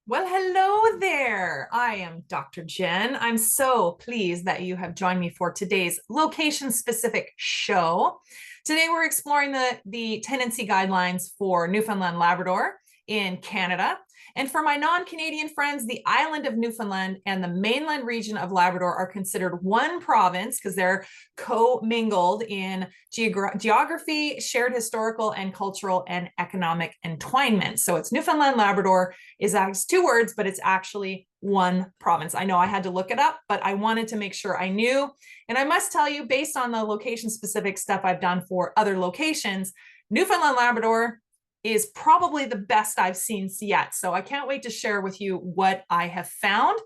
Well, hello there. I am Dr. Jen. I'm so pleased that you have joined me for today's location-specific show. Today, we're exploring the tenancy guidelines for Newfoundland and Labrador in Canada. And for my non-Canadian friends, the island of Newfoundland and the mainland region of Labrador are considered one province because they're co-mingled in geography, shared historical and cultural and economic entwinement. So it's Newfoundland, Labrador, is two words, but it's actually one province. I know I had to look it up, but I wanted to make sure I knew. And I must tell you, based on the location specific stuff I've done for other locations, Newfoundland Labrador is probably the best I've seen yet. So I can't wait to share with you what I have found.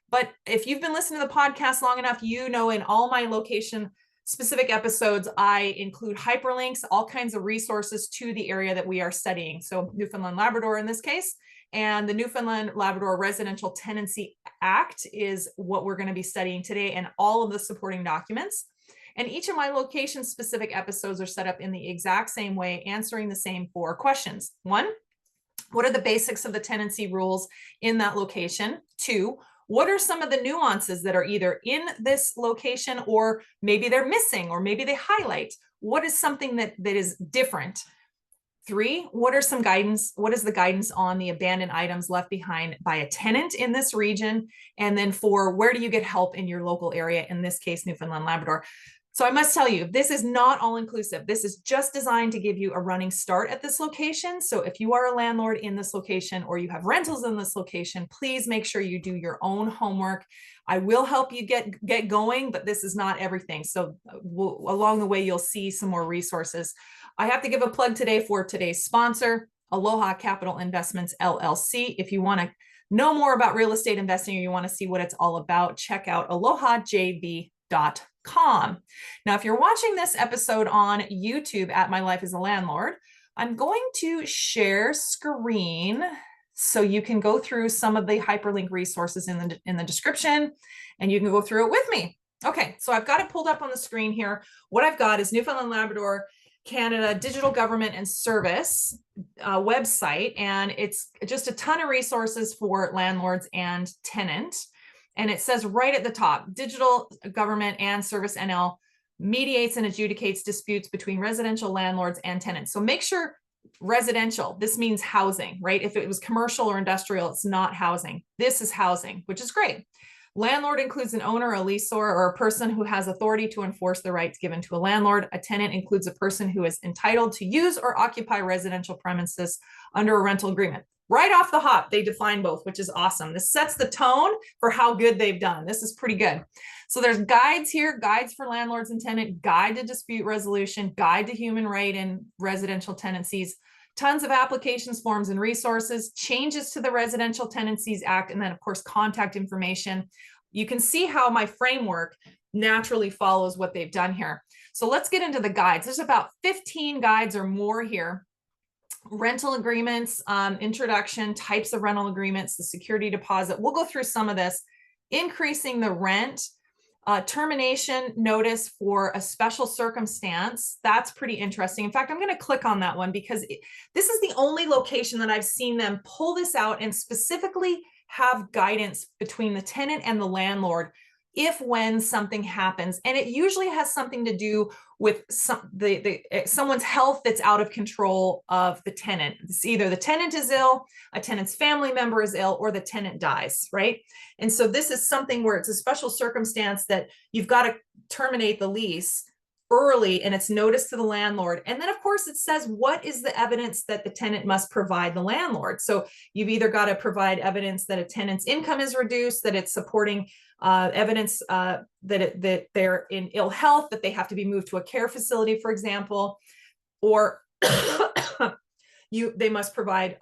But if you've been listening to the podcast long enough, you know in all my location specific episodes, I include hyperlinks, all kinds of resources to the area that we are studying. So Newfoundland Labrador in this case, and the Newfoundland Labrador Residential Tenancy Act is what we're going to be studying today, and all of the supporting documents. And each of my location specific episodes are set up in the exact same way, answering the same four questions. One, what are the basics of the tenancy rules in that location? Two, what are some of the nuances that are either in this location or maybe they're missing or maybe they highlight? What is something that is different? Three, what are some guidance? What is the guidance on the abandoned items left behind by a tenant in this region? And then four, where do you get help in your local area? In this case, Newfoundland, Labrador. So I must tell you, this is not all inclusive. This is just designed to give you a running start at this location. So if you are a landlord in this location or you have rentals in this location, please make sure you do your own homework. I will help you get going, but this is not everything. So along the way, you'll see some more resources. I have to give a plug today for today's sponsor, Aloha Capital Investments, LLC. If you want to know more about real estate investing or you want to see what it's all about, check out alohajv.com. Now, if you're watching this episode on YouTube at My Life as a Landlord, I'm going to share screen so you can go through some of the hyperlink resources in the description, and you can go through it with me. Okay, so I've got it pulled up on the screen here. What I've got is Newfoundland Labrador Canada Digital Government and Service website, and it's just a ton of resources for landlords and tenant. And it says right at the top, Digital Government and Service NL mediates and adjudicates disputes between residential landlords and tenants. So make sure residential, this means housing, right? If it was commercial or industrial, it's not housing. This is housing, which is great. Landlord includes an owner, a leaseor, or a person who has authority to enforce the rights given to a landlord. A tenant includes a person who is entitled to use or occupy residential premises under a rental agreement. Right off the hop, they define both, which is awesome. This sets the tone for how good they've done. This is pretty good. So there's guides here, guides for landlords and tenant, guide to dispute resolution, guide to human right and residential tenancies, tons of applications, forms, and resources, changes to the Residential Tenancies Act, and then, of course, contact information. You can see how my framework naturally follows what they've done here. So let's get into the guides. There's about 15 guides or more here. Rental agreements, introduction, types of rental agreements, the security deposit. We'll go through some of this. Increasing the rent, termination notice for a special circumstance. That's pretty interesting. In fact, I'm going to click on that one because this is the only location that I've seen them pull this out and specifically have guidance between the tenant and the landlord if when something happens. And it usually has something to do with someone's health that's out of control of the tenant. It's either the tenant is ill, a tenant's family member is ill, or the tenant dies, right? And so this is something where it's a special circumstance that you've got to terminate the lease early, and it's noticed to the landlord. And then, of course, it says what is the evidence that the tenant must provide the landlord. So you've either got to provide evidence that a tenant's income is reduced, that it's supporting evidence that they're in ill health, that they have to be moved to a care facility, for example, or they must provide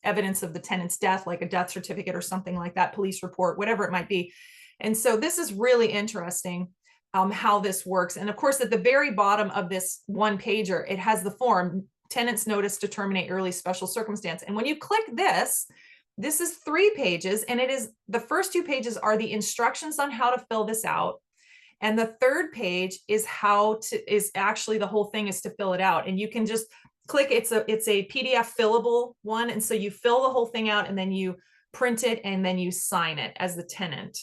evidence of the tenant's death, like a death certificate or something like that, police report, whatever it might be. And so this is really interesting. How this works. And of course, at the very bottom of this one pager, it has the form, tenant's notice to terminate early special circumstance. And when you click this is 3 pages, and it is the first 2 pages are the instructions on how to fill this out. And the third page is actually the whole thing is to fill it out. And you can just click, it's a PDF fillable one. And so you fill the whole thing out and then you print it, and then you sign it as the tenant.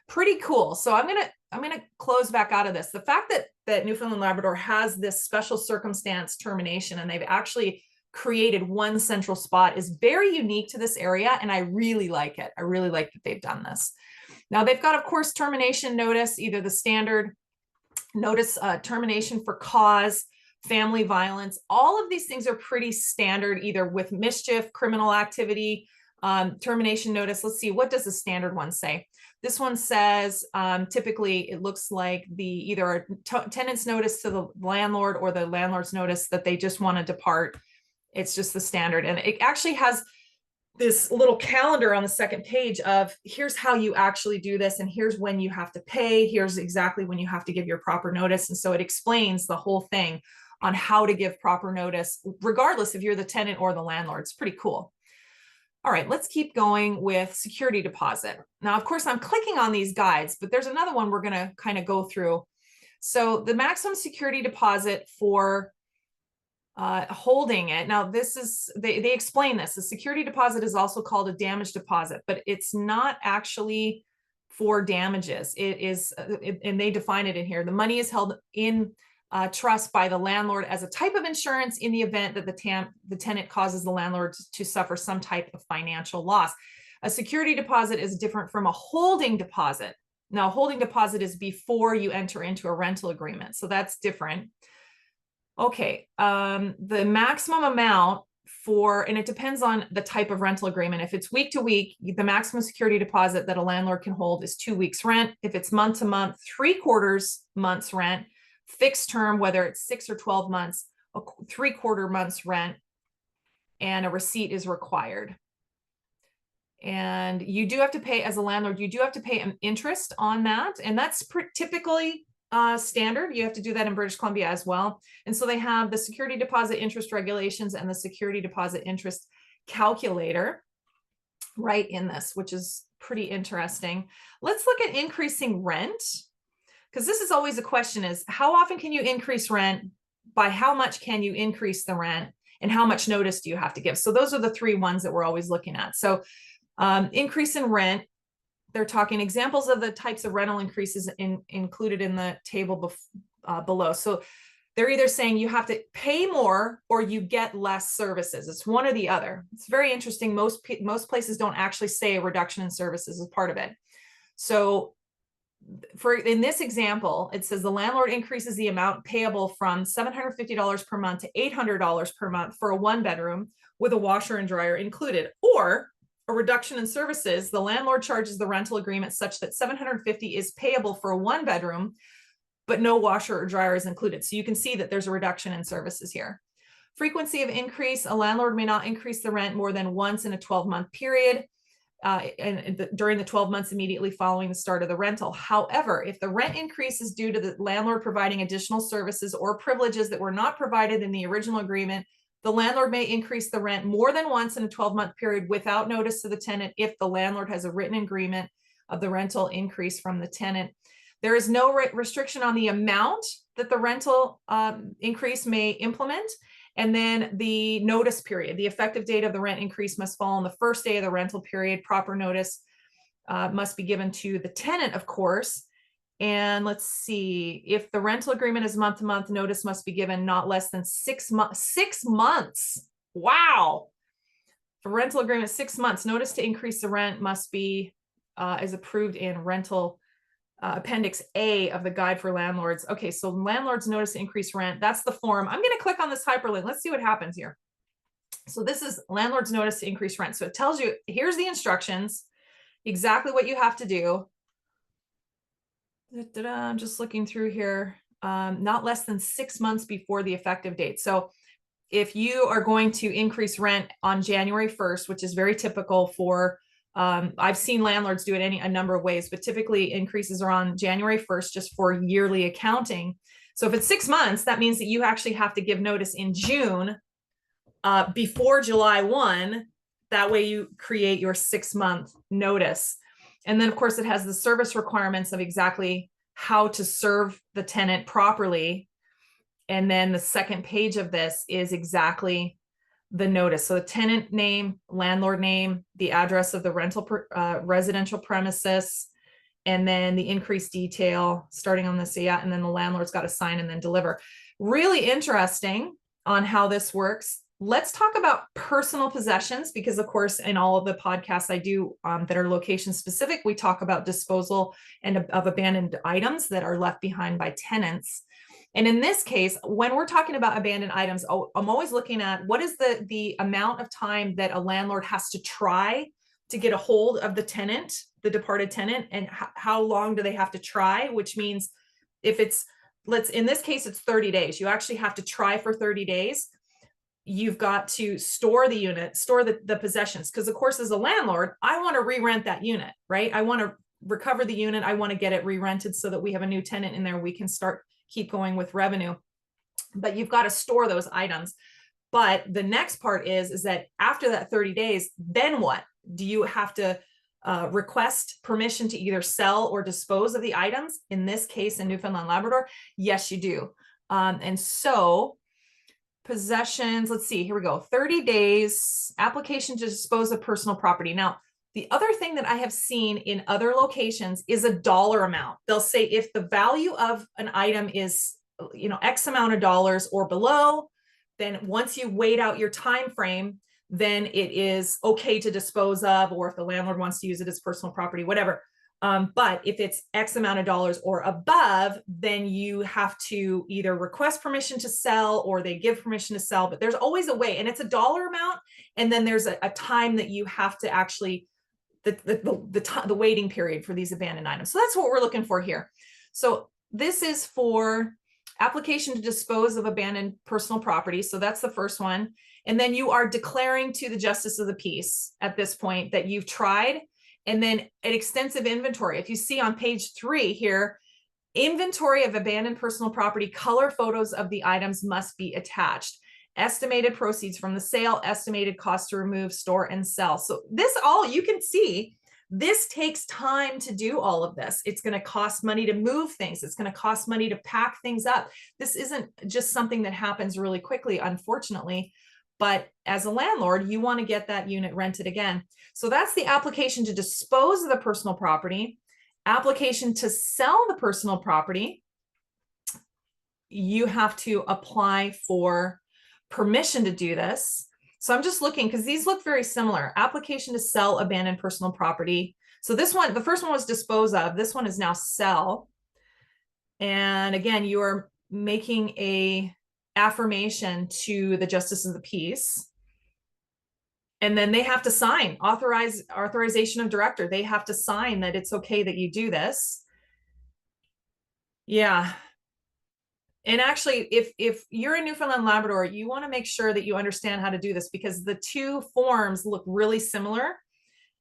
Pretty cool. So I'm gonna close back out of this. The fact that Newfoundland and Labrador has this special circumstance termination, and they've actually created one central spot, is very unique to this area, and I really like it. I really like that they've done this. Now they've got, of course, termination notice, either the standard notice, termination for cause, family violence. All of these things are pretty standard, either with mischief, criminal activity, termination notice. Let's see, what does the standard one say? This one says, typically it looks like either a tenant's notice to the landlord or the landlord's notice that they just want to depart. It's just the standard. And it actually has this little calendar on the second page of here's how you actually do this, and here's when you have to pay, here's exactly when you have to give your proper notice. And so it explains the whole thing on how to give proper notice, regardless if you're the tenant or the landlord. It's pretty cool. All right, let's keep going with security deposit. Now, of course, I'm clicking on these guides, but there's another one we're going to kind of go through. So the maximum security deposit for holding it. Now, this is, they explain this. The security deposit is also called a damage deposit, but it's not actually for damages. It is, and they define it in here. The money is held in trust by the landlord as a type of insurance in the event that the tenant causes the landlord to suffer some type of financial loss. A security deposit is different from a holding deposit. Now, a holding deposit is before you enter into a rental agreement, so that's different. Okay, the maximum amount for, and it depends on the type of rental agreement. If it's week to week, the maximum security deposit that a landlord can hold is 2 weeks rent. If it's month to month, 3/4 months rent. Fixed term, whether it's 6 or 12 months, a 3/4 months rent, and a receipt is required. And you do have to pay, as a landlord, you do have to pay an interest on that. And that's typically standard. You have to do that in British Columbia as well. And so they have the security deposit interest regulations and the security deposit interest calculator right in this, which is pretty interesting. Let's look at increasing rent, because this is always a question, is how often can you increase rent? By how much can you increase the rent? And how much notice do you have to give? So those are the three ones that we're always looking at. So increase in rent, they're talking examples of the types of rental increases included in the table below. So they're either saying you have to pay more or you get less services. It's one or the other. It's very interesting. Most places don't actually say a reduction in services as part of it. So in this example, it says the landlord increases the amount payable from $750 per month to $800 per month for a 1-bedroom with a washer and dryer included, or a reduction in services. The landlord charges the rental agreement such that $750 is payable for a 1-bedroom, but no washer or dryer is included. So you can see that there's a reduction in services here. Frequency of increase, a landlord may not increase the rent more than once in a 12-month period. During the 12 months immediately following the start of the rental. However, if the rent increase is due to the landlord providing additional services or privileges that were not provided in the original agreement, the landlord may increase the rent more than once in a 12-month period without notice to the tenant if the landlord has a written agreement of the rental increase from the tenant. There is no restriction on the amount that the rental increase may implement. And then the notice period, the effective date of the rent increase must fall on the first day of the rental period. Proper notice must be given to the tenant, of course. And let's see, if the rental agreement is month to month, notice must be given not less than 6 months. 6 months. Wow. For rental agreement, 6 months. Notice to increase the rent must be as approved in rental Appendix A of the Guide for Landlords. Okay, so landlords notice to increase rent. That's the form. I'm going to click on this hyperlink. Let's see what happens here. So this is landlord's notice to increase rent. So it tells you, here's the instructions, exactly what you have to do. I'm just looking through here. Not less than 6 months before the effective date. So if you are going to increase rent on January 1st, which is very typical for I've seen landlords do it a number of ways, but typically increases are on January 1st just for yearly accounting. So if it's 6 months, that means that you actually have to give notice in June before July 1. That way you create your 6-month notice. And then, of course, it has the service requirements of exactly how to serve the tenant properly. And then the second page of this is exactly the notice. So the tenant name, landlord name, the address of the residential premises, and then the increased detail starting on this, yeah, and then the landlord's got to sign and then deliver. Really interesting on how this works. Let's talk about personal possessions, because of course, in all of the podcasts I do that are location specific, we talk about disposal and of abandoned items that are left behind by tenants. And in this case, when we're talking about abandoned items, I'm always looking at what is the amount of time that a landlord has to try to get a hold of the tenant, the departed tenant, and how long do they have to try, which means if it's, in this case, it's 30 days. You actually have to try for 30 days. You've got to store the unit, store the possessions. Because of course, as a landlord, I want to re-rent that unit, right? I want to recover the unit. I want to get it re-rented so that we have a new tenant in there. We can keep going with revenue, but you've got to store those items. But the next part is that after that 30 days, then what? Do you have to request permission to either sell or dispose of the items? In this case, in Newfoundland and Labrador, yes, you do. And so possessions, let's see, here we go. 30 days, application to dispose of personal property. Now, the other thing that I have seen in other locations is a dollar amount. They'll say if the value of an item is, X amount of dollars or below, then once you wait out your time frame, then it is okay to dispose of, or if the landlord wants to use it as personal property, whatever. But if it's X amount of dollars or above, then you have to either request permission to sell or they give permission to sell. But there's always a way, and it's a dollar amount. And then there's a time that you have to actually, the waiting period for these abandoned items. So that's what we're looking for here. So this is for application to dispose of abandoned personal property. So that's the first one. And then you are declaring to the justice of the peace at this point that you've tried. And then an extensive inventory. If you see on page 3 here, inventory of abandoned personal property, color photos of the items must be attached. Estimated proceeds from the sale, estimated cost to remove, store, and sell. So this all, you can see, this takes time to do all of this. It's going to cost money to move things. It's going to cost money to pack things up. This isn't just something that happens really quickly, unfortunately. But as a landlord, you want to get that unit rented again. So that's the application to dispose of the personal property. Application to sell the personal property, you have to apply for permission to do this. So I'm just looking because these look very similar. Application to sell abandoned personal property. So this one, the first one was dispose of. This one is now sell. And again, you are making a affirmation to the justice of the peace. And then they have to sign, authorization of director. They have to sign that it's okay that you do this. Yeah. And actually, if you're in Newfoundland and Labrador, you want to make sure that you understand how to do this, because the two forms look really similar.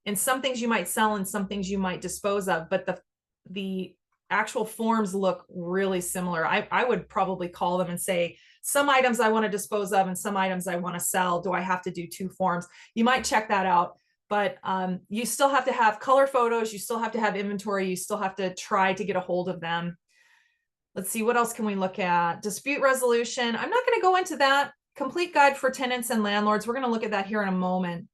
And some things you might sell and some things you might dispose of, but the actual forms look really similar. I would probably call them and say, some items I want to dispose of and some items I want to sell. Do I have to do two forms? You might check that out, but you still have to have color photos. You still have to have inventory. You still have to try to get a hold of them. Let's see, what else can we look at? Dispute resolution. I'm not going to go into that. Complete guide for tenants and landlords. We're going to look at that here in a moment.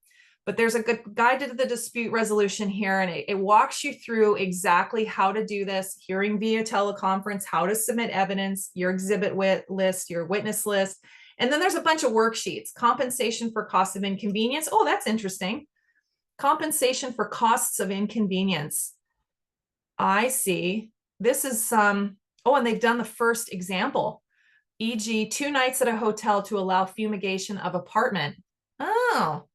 But there's a good guide to the dispute resolution here, and it walks you through exactly how to do this, hearing via teleconference, how to submit evidence, your exhibit list, your witness list. And then there's a bunch of worksheets. Compensation for costs of inconvenience. Oh, that's interesting. Compensation for costs of inconvenience. I see. This is oh, and they've done the first example, e.g. 2 nights at a hotel to allow fumigation of apartment. Oh,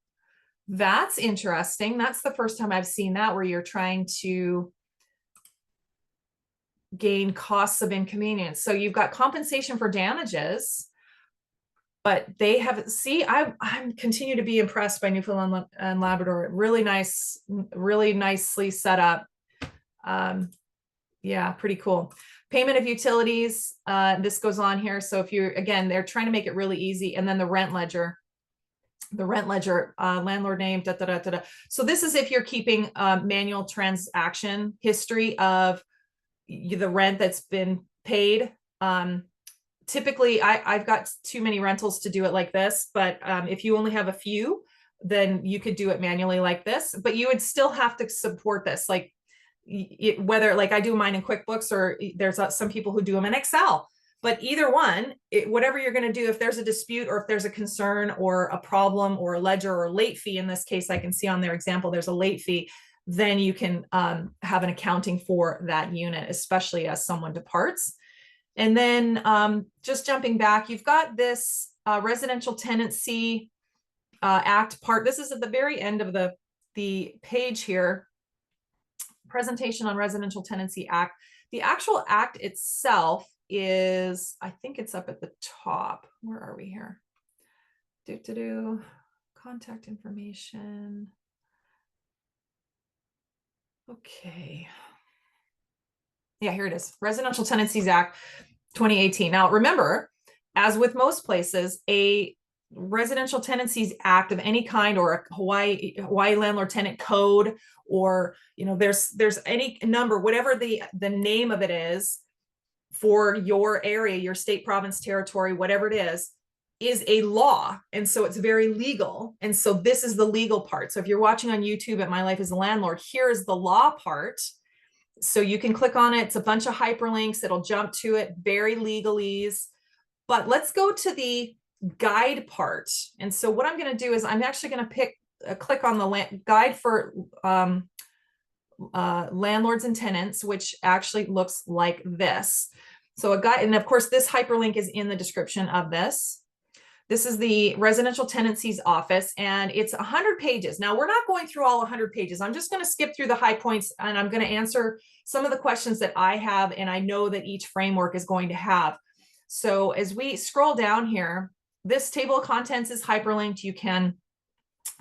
that's interesting. That's the first time I've seen that, where you're trying to gain costs of inconvenience. So you've got compensation for damages, but they have, see, I continue to be impressed by Newfoundland and Labrador. Really nice, really nicely set up. Yeah, pretty cool. Payment of utilities. This goes on here. So if you're, again, they're trying to make it really easy. And then the rent ledger, landlord name, da, da, da, da, da. So this is if you're keeping manual transaction history of the rent that's been paid to typically I've got too many rentals to do it like this, but if you only have a few, then you could do it manually like this, but you would still have to support this. Like whether like I do mine in QuickBooks, or there's some people who do them in Excel, but either one, whatever you're going to do, if there's a dispute or if there's a concern or a problem or a ledger or a late fee, in this case, I can see on their example, there's a late fee, then you can have an accounting for that unit, especially as someone departs. And then just jumping back, you've got this Residential Tenancy Act part. This is at the very end of the page here. Presentation on Residential Tenancy Act. The actual act itself is, I think it's up at the top. Where are we here? Contact information. Okay. Yeah, here it is. Residential Tenancies Act 2018. Now, remember, as with most places, a Residential Tenancies Act of any kind, or a Hawaii Landlord Tenant Code, or there's any number, whatever the name of it is for your area, your state, province, territory, whatever it is a law. And so it's very legal. And so this is the legal part. So if you're watching on YouTube at My Life as a Landlord, here is the law part. So you can click on it. It's a bunch of hyperlinks. It'll jump to it, very legalese. But let's go to the guide part. And so what I'm going to do is I'm actually going to click on the guide for landlords and tenants, which actually looks like this. So a guide, and of course this hyperlink is in the description of this. This is the Residential Tenancies Office, and it's 100 pages. Now, we're not going through all 100 pages. I'm just going to skip through the high points, and I'm going to answer some of the questions that I have, and I know that each framework is going to have. So as we scroll down here, this table of contents is hyperlinked. You can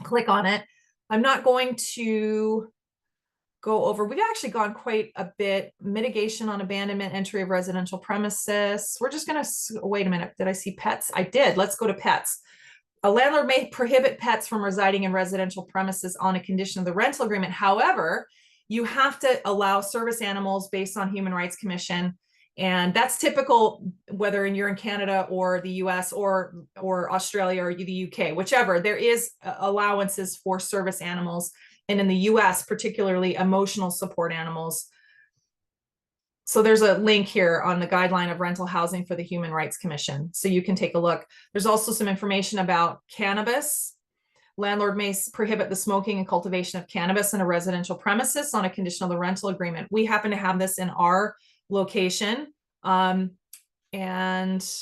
click on it. I'm not going to go over, we've actually gone quite a bit. Mitigation on abandonment, entry of residential premises. We're just going to, wait a minute, did I see pets? I did. Let's go to pets. A landlord may prohibit pets from residing in residential premises on a condition of the rental agreement. However, you have to allow service animals based on Human Rights Commission. And that's typical, whether you're in Canada or the US or Australia or the UK, whichever, there is allowances for service animals. And in the US, particularly emotional support animals. So there's a link here on the guideline of rental housing for the Human Rights Commission. So you can take a look. There's also some information about cannabis. Landlord may prohibit the smoking and cultivation of cannabis in a residential premises on a condition of the rental agreement. We happen to have this in our location. And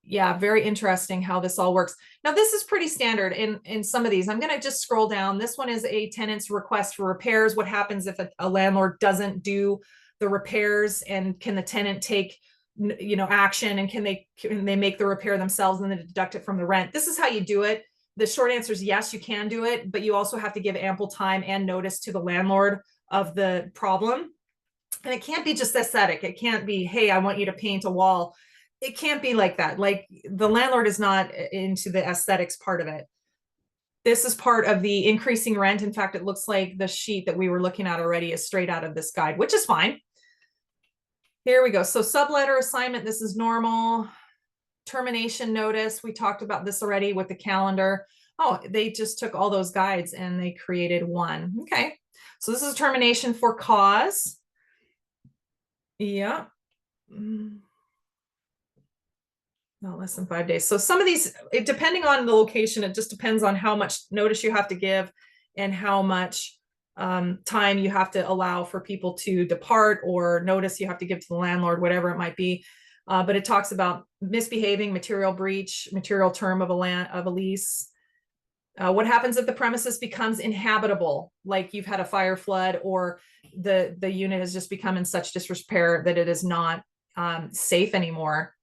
yeah, very interesting how this all works. Now, this is pretty standard in some of these. I'm going to just scroll down. This one is a tenant's request for repairs. What happens if a landlord doesn't do the repairs, and can the tenant take action, and can they make the repair themselves and then deduct it from the rent? This is how you do it. The short answer is yes, you can do it, but you also have to give ample time and notice to the landlord of the problem. And it can't be just aesthetic. It can't be, hey, I want you to paint a wall. It can't be like that. Like, the landlord is not into the aesthetics part of it. This is part of the increasing rent. In fact, it looks like the sheet that we were looking at already is straight out of this guide, which is fine. Here we go. So subletter assignment, this is normal. Termination notice, we talked about this already with the calendar. Oh, they just took all those guides and they created one. Okay. So this is termination for cause. Yeah. Not less than 5 days. So some of these, depending on the location, it just depends on how much notice you have to give and how much time you have to allow for people to depart, or notice you have to give to the landlord, whatever it might be. But it talks about misbehaving, material breach, material term of a lease. What happens if the premises becomes inhabitable, like you've had a fire flood, or the unit has just become in such disrepair that it is not safe anymore?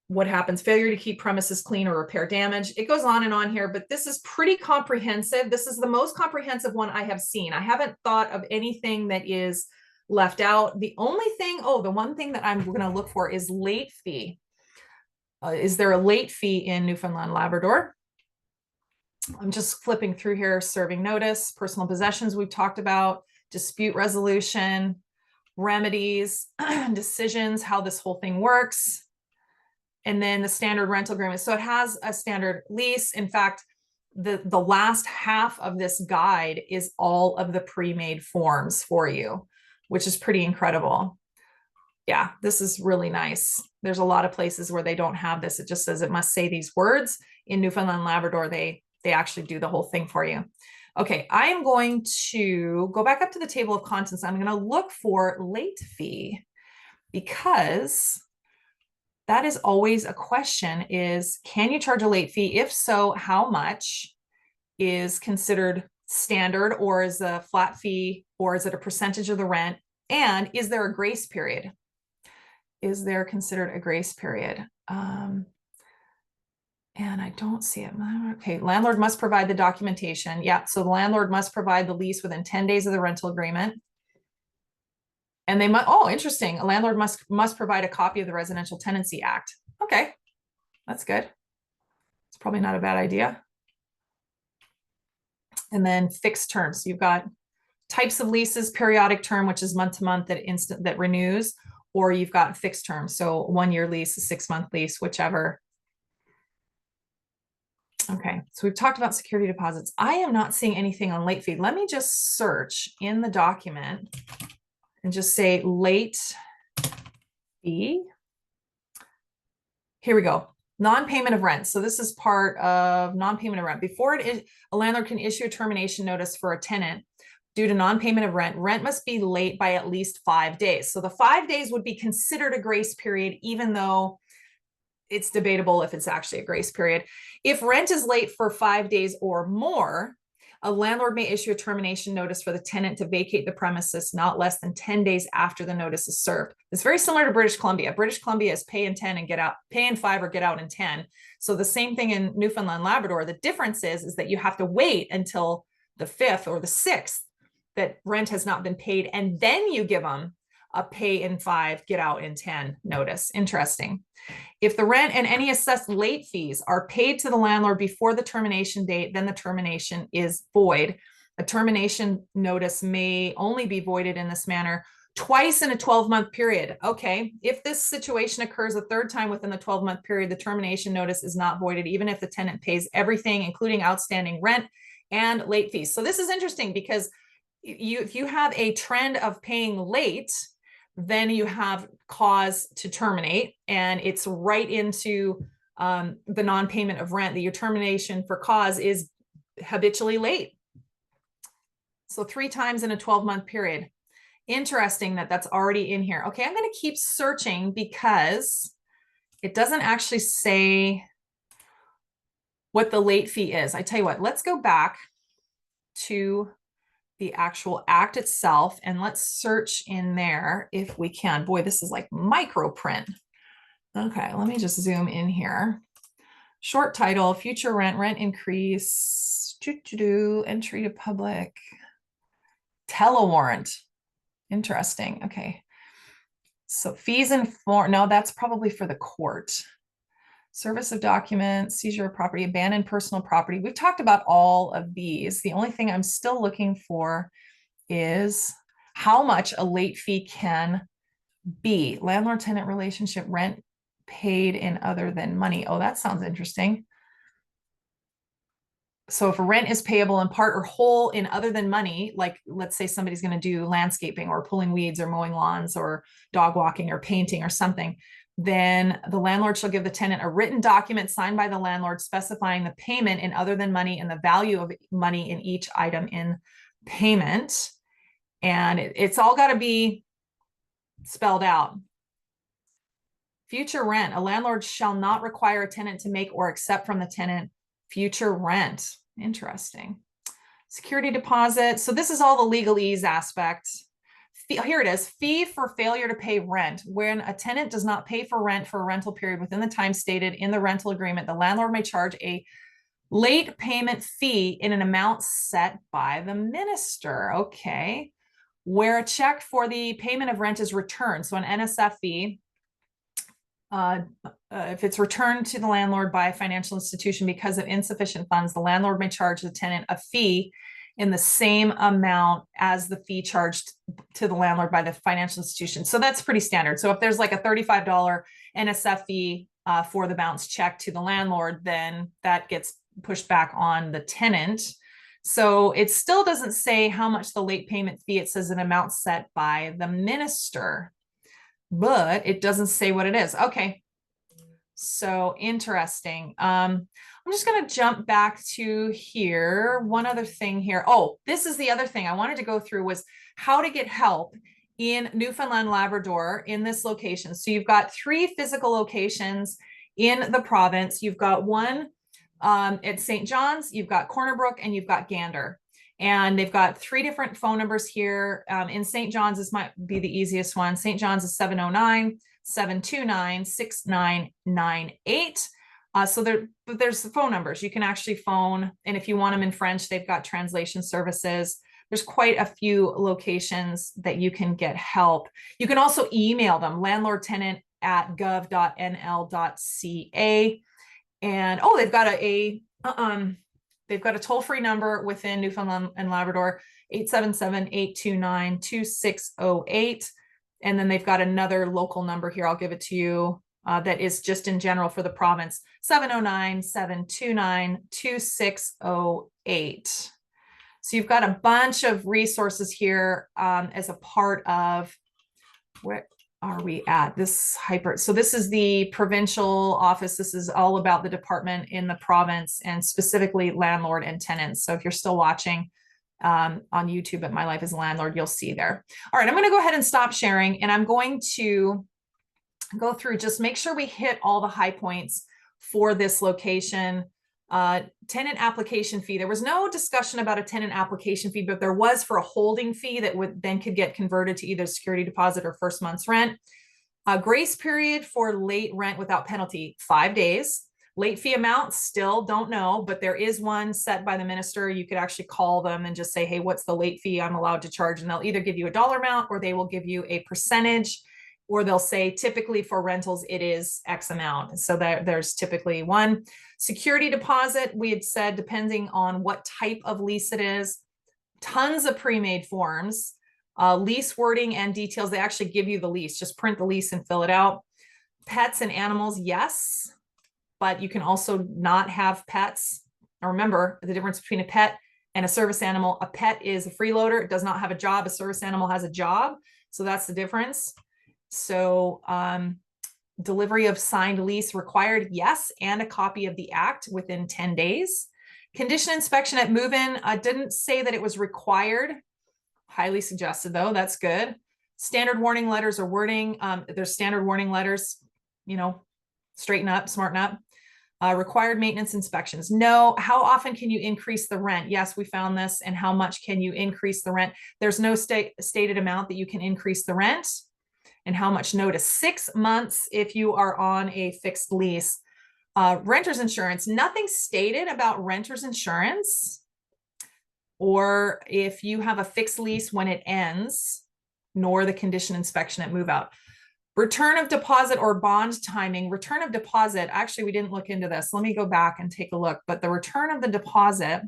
What happens? Failure to keep premises clean or repair damage. It goes on and on here, but this is pretty comprehensive. This is the most comprehensive one I have seen. I haven't thought of anything that is left out. The only thing, the one thing that I'm going to look for is late fee. Is there a late fee in Newfoundland and Labrador? I'm just flipping through here. Serving notice, personal possessions we've talked about, dispute resolution. remedies, decisions, how this whole thing works, and then the standard rental agreement. So it has a standard lease. In fact, the last half of this guide is all of the pre-made forms for you, which is pretty incredible. Yeah, this is really nice. There's a lot of places where they don't have this. It just says it must say these words. In Newfoundland and Labrador, they actually do the whole thing for you. Okay, I am going to go back up to the table of contents. I'm going to look for late fee, because that is always a question, is can you charge a late fee? If so, how much is considered standard, or is a flat fee, or is it a percentage of the rent? And is there a grace period? Is there considered a grace period? And I don't see it. Okay, landlord must provide the documentation. Yeah, so the landlord must provide the lease within 10 days of the rental agreement. And they must, oh, interesting. A landlord must provide a copy of the Residential Tenancy Act. Okay, that's good. It's probably not a bad idea. And then fixed terms. So you've got types of leases, periodic term, which is month to month that renews, or you've got fixed term. So 1 year lease, a 6-month lease, whichever. Okay, so we've talked about security deposits. I am not seeing anything on late fee. Let me just search in the document and just say late fee. Here we go. Non-payment of rent. So this is part of non-payment of rent. Before it is, a landlord can issue a termination notice for a tenant due to non-payment of rent. Rent must be late by at least 5 days. So the 5 days would be considered a grace period, even though it's debatable if it's actually a grace period. If rent is late for 5 days or more, a landlord may issue a termination notice for the tenant to vacate the premises not less than 10 days after the notice is served. It's very similar to British Columbia. British Columbia is pay in 10 and get out, pay in 5 or get out in 10. So the same thing in Newfoundland and Labrador. The difference is that you have to wait until the 5th or the 6th that rent has not been paid, and then you give them a pay in 5, get out in 10 notice. Interesting. If the rent and any assessed late fees are paid to the landlord before the termination date, then the termination is void. A termination notice may only be voided in this manner twice in a 12-month period. Okay, if this situation occurs a third time within the 12-month period, the termination notice is not voided, even if the tenant pays everything, including outstanding rent and late fees. So this is interesting, because if you have a trend of paying late, then you have cause to terminate, and it's right into the non-payment of rent. That your termination for cause is habitually late. So 3 times in a 12-month period. Interesting that that's already in here. Okay, I'm going to keep searching because it doesn't actually say what the late fee is. I tell you what, let's go back to the actual act itself and let's search in there if we can. Boy, this is like micro print. Okay, let me just zoom in here. Short title, future rent increase, entry to public, telewarrant. Interesting. Okay. So fees and form, no, that's probably for the court. Service of documents, seizure of property, abandoned personal property. We've talked about all of these. The only thing I'm still looking for is how much a late fee can be. Landlord-tenant relationship, rent paid in other than money. Oh, that sounds interesting. So if a rent is payable in part or whole in other than money, like let's say somebody's going to do landscaping or pulling weeds or mowing lawns or dog walking or painting or something, then the landlord shall give the tenant a written document signed by the landlord specifying the payment in other than money and the value of money in each item in payment. And it's all got to be spelled out. Future rent. A landlord shall not require a tenant to make or accept from the tenant future rent. Interesting. Security deposit. So this is all the legalese aspect. Here it is. Fee for failure to pay rent. When a tenant does not pay for rent for a rental period within the time stated in the rental agreement, the landlord may charge a late payment fee in an amount set by the minister. Okay. Where a check for the payment of rent is returned. So an NSF fee, if it's returned to the landlord by a financial institution because of insufficient funds, the landlord may charge the tenant a fee in the same amount as the fee charged to the landlord by the financial institution. So that's pretty standard. So if there's like a $35 NSF fee for the bounce check to the landlord, then that gets pushed back on the tenant. So it still doesn't say how much the late payment fee. It says an amount set by the minister, but it doesn't say what it is. Okay. So interesting. I'm just going to jump back to here. One other thing here. Oh, this is the other thing I wanted to go through was how to get help in Newfoundland, Labrador in this location. So you've got 3 physical locations in the province. You've got one at St. John's, you've got Corner Brook, and you've got Gander. And they've got 3 different phone numbers here. In St. John's, this might be the easiest one. St. John's is 709-729-6998. So there's the phone numbers. You can actually phone, and if you want them in French, they've got translation services. There's quite a few locations that you can get help. You can also email them, landlordtenant@gov.nl.ca. And oh, they've got a toll-free number within Newfoundland and Labrador, 877-829-2608. And then they've got another local number here. I'll give it to you. That is just in general for the province, 709-729-2608. So you've got a bunch of resources here as a part of, where are we at? So this is the provincial office. This is all about the department in the province and specifically landlord and tenants. So if you're still watching on YouTube at My Life as a Landlord, you'll see there. All right, I'm going to go ahead and stop sharing, and I'm going to go through, just make sure we hit all the high points for this location. Tenant application fee. There was no discussion about a tenant application fee, but there was for a holding fee that would then could get converted to either security deposit or first month's rent. Grace period for late rent without penalty, 5 days. Late fee amount, still don't know, but there is one set by the minister. You could actually call them and just say, hey, what's the late fee I'm allowed to charge? And they'll either give you a dollar amount or they will give you a percentage, or they'll say typically for rentals, it is X amount. So there's typically one. Security deposit, we had said, depending on what type of lease it is, tons of pre-made forms, lease wording and details. They actually give you the lease, just print the lease and fill it out. Pets and animals, yes, but you can also not have pets. Now remember the difference between a pet and a service animal. A pet is a freeloader. It does not have a job. A service animal has a job. So that's the difference. So delivery of signed lease required, yes, and a copy of the act within 10 days. Condition inspection at move-in, didn't say that it was required. Highly suggested though, that's good. Standard warning letters or wording, there's standard warning letters, you know, straighten up, smarten up. Required maintenance inspections. No. How often can you increase the rent? Yes, we found this. And how much can you increase the rent? There's no stated amount that you can increase the rent. And how much notice? 6 months if you are on a fixed lease. Renter's insurance, nothing stated about renter's insurance, or if you have a fixed lease when it ends, nor the condition inspection at move out. Return of deposit or bond timing. Return of deposit, actually we didn't look into this. Let me go back and take a look, but the return of the deposit,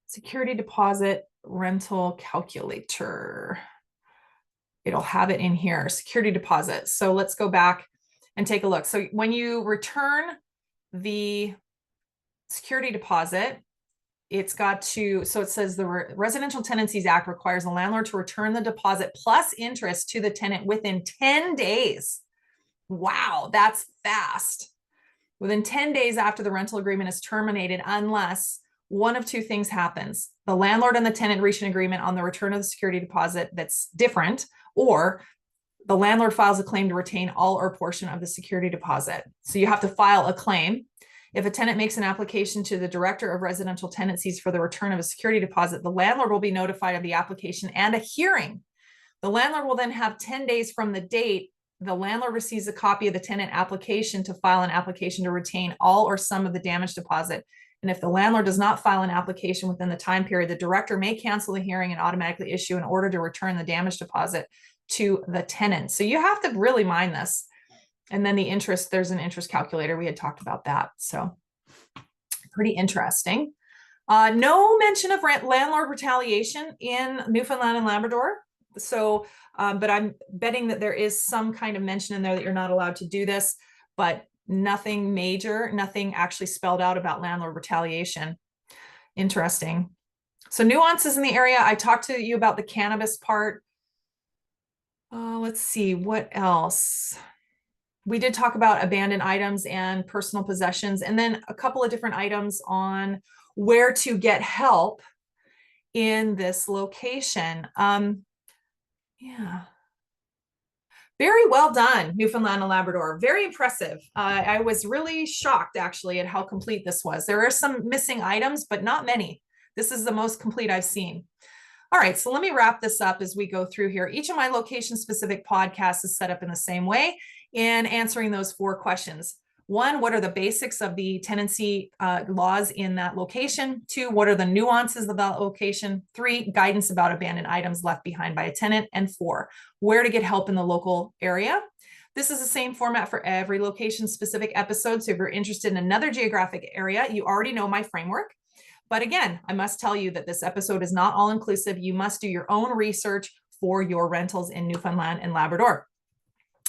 security deposit rental calculator. It'll have it in here, security deposit. So let's go back and take a look. So when you return the security deposit, it's got to, so it says the Residential Tenancies Act requires the landlord to return the deposit plus interest to the tenant within 10 days. Wow, that's fast. Within 10 days after the rental agreement is terminated, unless one of 2 things happens. The landlord and the tenant reach an agreement on the return of the security deposit that's different, or the landlord files a claim to retain all or portion of the security deposit. So you have to file a claim. If a tenant makes an application to the Director of Residential Tenancies for the return of a security deposit, the landlord will be notified of the application and a hearing. The landlord will then have 10 days from the date the landlord receives a copy of the tenant application to file an application to retain all or some of the damage deposit. And if the landlord does not file an application within the time period, the director may cancel the hearing and automatically issue an order to return the damage deposit to the tenant. So you have to really mind this. And then the interest, there's an interest calculator. We had talked about that. So pretty interesting. No mention of landlord retaliation in Newfoundland and Labrador. So, but I'm betting that there is some kind of mention in there that you're not allowed to do this, but nothing major, nothing actually spelled out about landlord retaliation. Interesting. So nuances in the area. I talked to you about the cannabis part. Let's see, what else? We did talk about abandoned items and personal possessions, and then a couple of different items on where to get help in this location. Yeah. Very well done, Newfoundland and Labrador. Very impressive. I was really shocked actually at how complete this was. There are some missing items, but not many. This is the most complete I've seen. All right, so let me wrap this up as we go through here. Each of my location-specific podcasts is set up in the same way in answering those 4 questions. 1, what are the basics of the tenancy laws in that location? 2, what are the nuances of that location? 3, guidance about abandoned items left behind by a tenant. And 4, where to get help in the local area. This is the same format for every location-specific episode. So if you're interested in another geographic area, you already know my framework. But again, I must tell you that this episode is not all inclusive. You must do your own research for your rentals in Newfoundland and Labrador.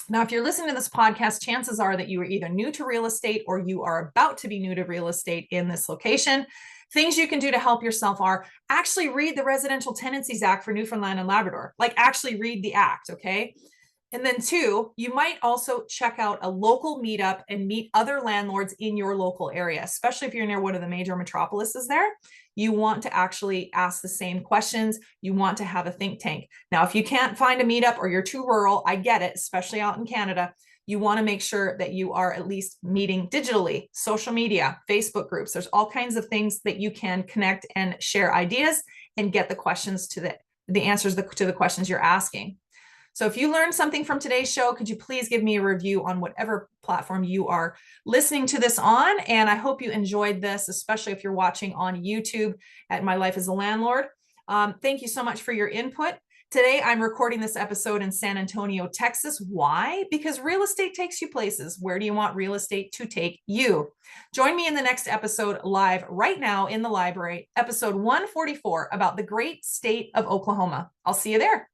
Now, if you're listening to this podcast, chances are that you are either new to real estate or you are about to be new to real estate in this location. Things you can do to help yourself are actually read the Residential Tenancies Act for Newfoundland and Labrador. Like actually read the act, okay? And then 2, you might also check out a local meetup and meet other landlords in your local area, especially if you're near one of the major metropolises there. You want to actually ask the same questions. You want to have a think tank. Now, if you can't find a meetup or you're too rural, I get it, especially out in Canada. You want to make sure that you are at least meeting digitally, social media, Facebook groups. There's all kinds of things that you can connect and share ideas and get the questions to the answers to the questions you're asking. So if you learned something from today's show, could you please give me a review on whatever platform you are listening to this on? And I hope you enjoyed this, especially if you're watching on YouTube at My Life as a Landlord. Thank you so much for your input. Today, I'm recording this episode in San Antonio, Texas. Why? Because real estate takes you places. Where do you want real estate to take you? Join me in the next episode live right now in the library, episode 144 about the great state of Oklahoma. I'll see you there.